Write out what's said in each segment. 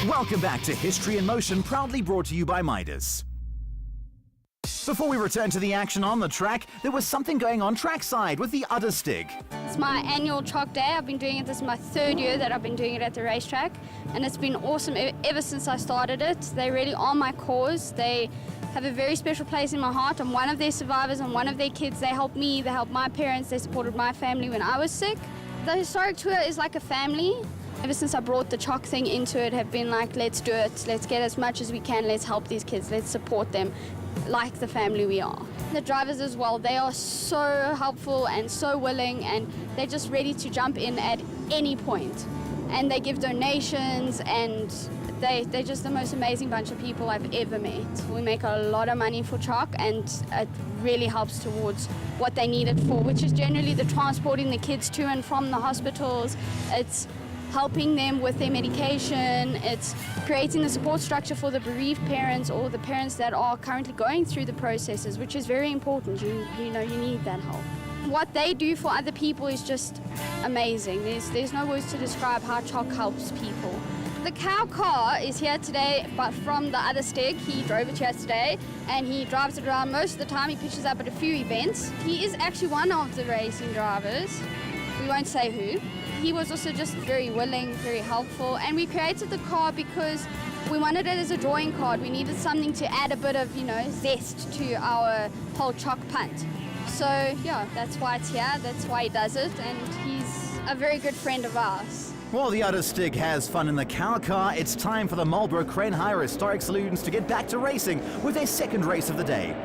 Welcome back to History in Motion, proudly brought to you by Midas. Before we return to the action on the track, there was something going on trackside with the udder stig. It's my annual chalk day. I've been doing it. This is my third year that I've been doing it at the racetrack, and it's been awesome ever since I started it. They really are my cause. They have a very special place in my heart. I'm one of their survivors. I'm one of their kids. They helped me. They helped my parents. They supported my family when I was sick. The historic tour is like a family. Ever since I brought the chalk thing into it, have been like, let's do it. Let's get as much as we can. Let's help these kids. Let's support them like the family we are. The drivers as well, they are so helpful and so willing, and they're just ready to jump in at any point. And they give donations, and they're just the most amazing bunch of people I've ever met. We make a lot of money for chalk, and it really helps towards what they need it for, which is generally the transporting the kids to and from the hospitals. It's helping them with their medication. It's creating the support structure for the bereaved parents or the parents that are currently going through the processes, which is very important. You know, you need that help. What they do for other people is just amazing. There's no words to describe how chalk helps people. The cow car is here today, but from the other stig. He drove it here today, and he drives it around most of the time. He pitches up at a few events. He is actually one of the racing drivers. We won't say who. He was also just very willing, very helpful, and we created the car because we wanted it as a drawing card. We needed something to add a bit of, zest to our whole chalk punt. So yeah, that's why it's here, that's why he does it, and he's a very good friend of ours. While the udder stig has fun in the cow car, it's time for the Marlboro Crane Hire Historic Saloons to get back to racing with their second race of the day.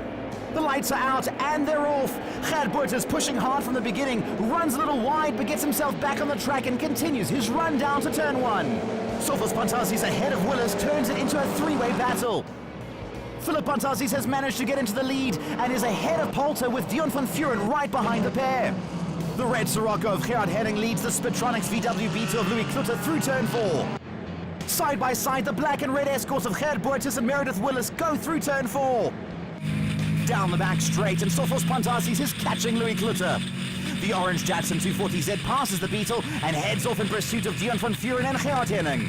The lights are out and they're off. Gert Buerters pushing hard from the beginning, runs a little wide but gets himself back on the track and continues his run down to turn one. Sofos Pantasis ahead of Willis turns it into a three-way battle. Philip Pantasis has managed to get into the lead and is ahead of Polter with Dion van Vuren right behind the pair. The red Sirocco of Gerard Henning leads the Spitronics VW Beetle of Louis Klutter through turn 4. Side by side, the black and red escorts of Gert Buerters and Meredith Willis go through turn 4. Down the back straight, and Sofos Pantasis is catching Louis Klutter. The orange Datsun 240Z passes the Beetle and heads off in pursuit of Dion van Vuren and Gerard Henning.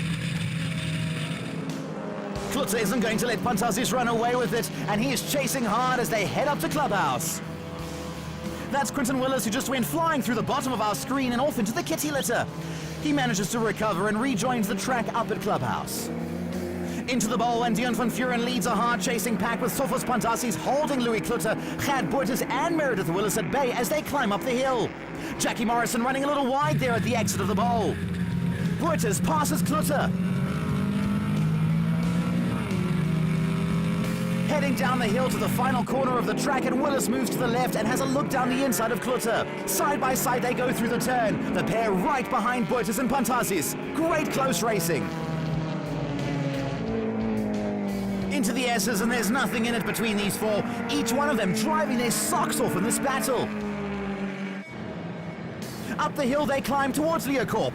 Klutter isn't going to let Pantasis run away with it, and he is chasing hard as they head up to Clubhouse. That's Quinton Willis, who just went flying through the bottom of our screen and off into the kitty litter. He manages to recover and rejoins the track up at Clubhouse. Into the bowl, and Dion van Vuren leads a hard-chasing pack with Sofos Pantasis holding Louis Klutter, Gert Buerters and Meredith Willis at bay as they climb up the hill. Jackie Morrison running a little wide there at the exit of the bowl. Buerters passes Klutter. Heading down the hill to the final corner of the track, and Willis moves to the left and has a look down the inside of Klutter. Side by side they go through the turn, the pair right behind Buerters and Pantasis. Great close racing. Into the S's, and there's nothing in it between these four, each one of them driving their socks off in this battle. Up the hill they climb towards Leeuwkorp.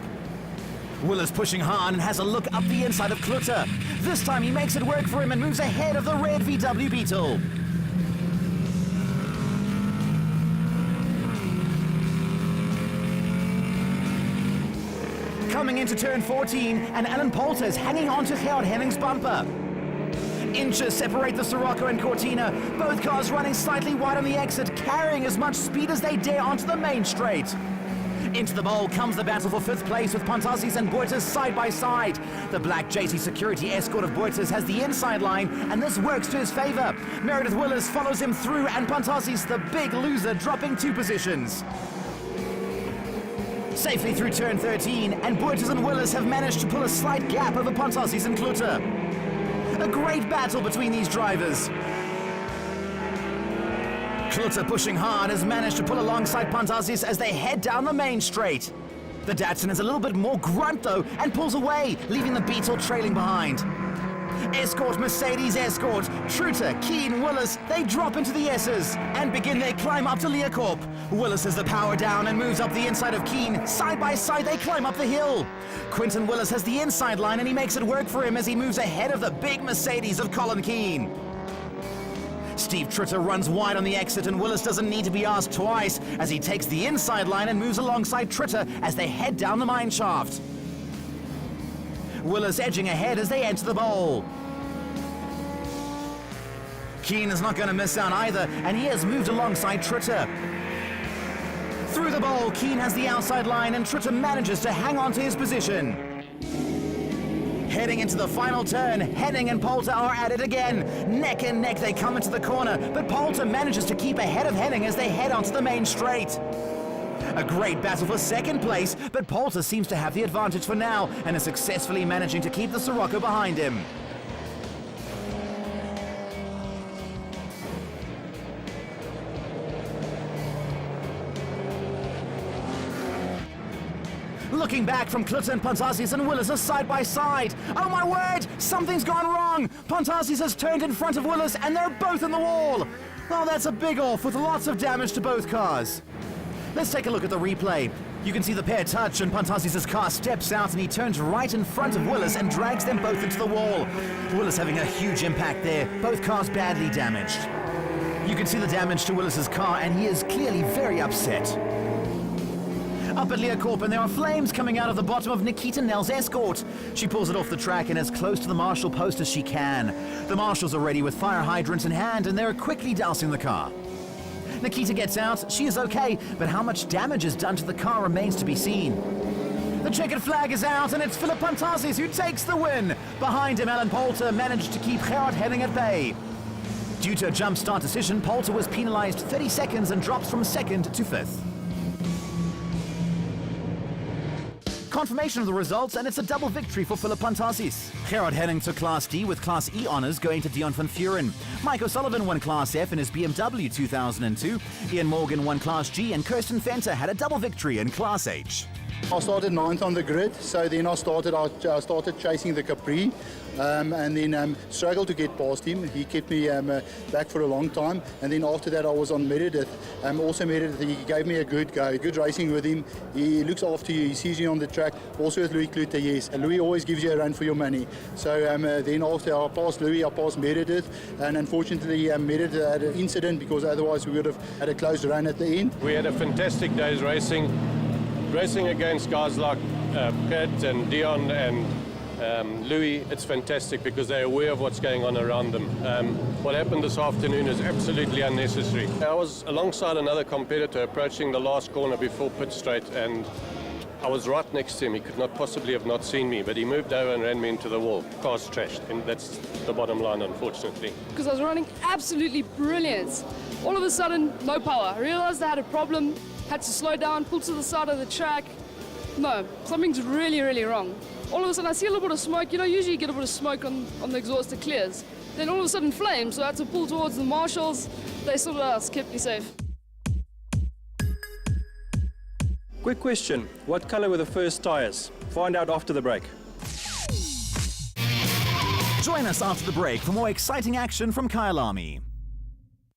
Willis pushing hard and has a look up the inside of Klutter. This time he makes it work for him and moves ahead of the red VW Beetle. Coming into turn 14, and Alan Polter is hanging on to Gerard Henning's bumper. Inches separate the Sirocco and Cortina, both cars running slightly wide on the exit, carrying as much speed as they dare onto the main straight. Into the bowl comes the battle for fifth place with Pantasis and Buerters side by side. The black JC Security escort of Buerters has the inside line, and this works to his favor. Meredith Willis follows him through, and Pantasis, the big loser, dropping 2 positions. Safely through turn 13, and Buerters and Willis have managed to pull a slight gap over Pantasis and Klutter. A great battle between these drivers. Klutter pushing hard has managed to pull alongside Pantasis as they head down the main straight. The Datsun is a little bit more grunt though and pulls away, leaving the Beetle trailing behind. Escort, Mercedes Escort, Truter, Keen, Willis, they drop into the S's and begin their climb up to Leeuwkorp. Willis has the power down and moves up the inside of Keen. Side by side they climb up the hill. Quinton Willis has the inside line and he makes it work for him as he moves ahead of the big Mercedes of Colin Keen. Steve Truter runs wide on the exit, and Willis doesn't need to be asked twice as he takes the inside line and moves alongside Truter as they head down the mine shaft. Willis edging ahead as they enter the bowl. Keane is not going to miss out either, and he has moved alongside Tritter. Through the bowl, Keane has the outside line, and Tritter manages to hang on to his position. Heading into the final turn, Henning and Poulter are at it again. Neck and neck they come into the corner, but Poulter manages to keep ahead of Henning as they head onto the main straight. A great battle for second place, but Poulter seems to have the advantage for now and is successfully managing to keep the Sirocco behind him. Looking back from Clinton, Pontasis and Willis are side by side. Oh my word, something's gone wrong. Pontasis has turned in front of Willis and they're both in the wall. Oh, that's a big off with lots of damage to both cars. Let's take a look at the replay. You can see the pair touch and Pontasis' car steps out and he turns right in front of Willis and drags them both into the wall. Willis having a huge impact there, both cars badly damaged. You can see the damage to Willis's car and he is clearly very upset. Up at Leeuwkorp, and there are flames coming out of the bottom of Nikita Nell's Escort. She pulls it off the track and as close to the marshal post as she can. The marshals are ready with fire hydrants in hand and they're quickly dousing the car. Nikita gets out, she is okay, but how much damage is done to the car remains to be seen. The checkered flag is out and it's Philip Pontasis who takes the win. Behind him, Alan Poulter managed to keep Gerard Henning at bay. Due to a jump start decision, Poulter was penalised 30 seconds and drops from 2nd to 5th. Confirmation of the results, and it's a double victory for Philip Pontasis. Gerard Henning took Class D with Class E honours going to Dion van Vuren. Mike O'Sullivan won Class F in his BMW 2002. Ian Morgan won Class G, and Kirsten Fenter had a double victory in Class H. I started 9th on the grid, so then I started chasing the Capri, and then struggled to get past him. He kept me back for a long time, and then after that I was on Meredith. Also Meredith, he gave me a good go, good racing with him. He looks after you, he sees you on the track. Also with Louis Clute, yes. And Louis always gives you a run for your money. So then after I passed Louis, I passed Meredith, and unfortunately Meredith had an incident because otherwise we would have had a close run at the end. We had a fantastic day's racing against guys like Pat and Dion and Louis. It's fantastic because they're aware of what's going on around them. What happened this afternoon is absolutely unnecessary. I was alongside another competitor approaching the last corner before pit straight, and I was right next to him. He could not possibly have not seen me, but he moved over and ran me into the wall. Car's trashed, and that's the bottom line, unfortunately. Because I was running absolutely brilliant. All of a sudden, no power. I realized I had a problem, had to slow down, pull to the side of the track. No, something's really, really wrong. All of a sudden, I see a little bit of smoke. You know, usually you get a bit of smoke on the exhaust that clears. Then all of a sudden, flames, so I had to pull towards the marshals. They sorted it out, kept me safe. Quick question, what colour were the first tyres? Find out after the break. Join us after the break for more exciting action from Kyalami.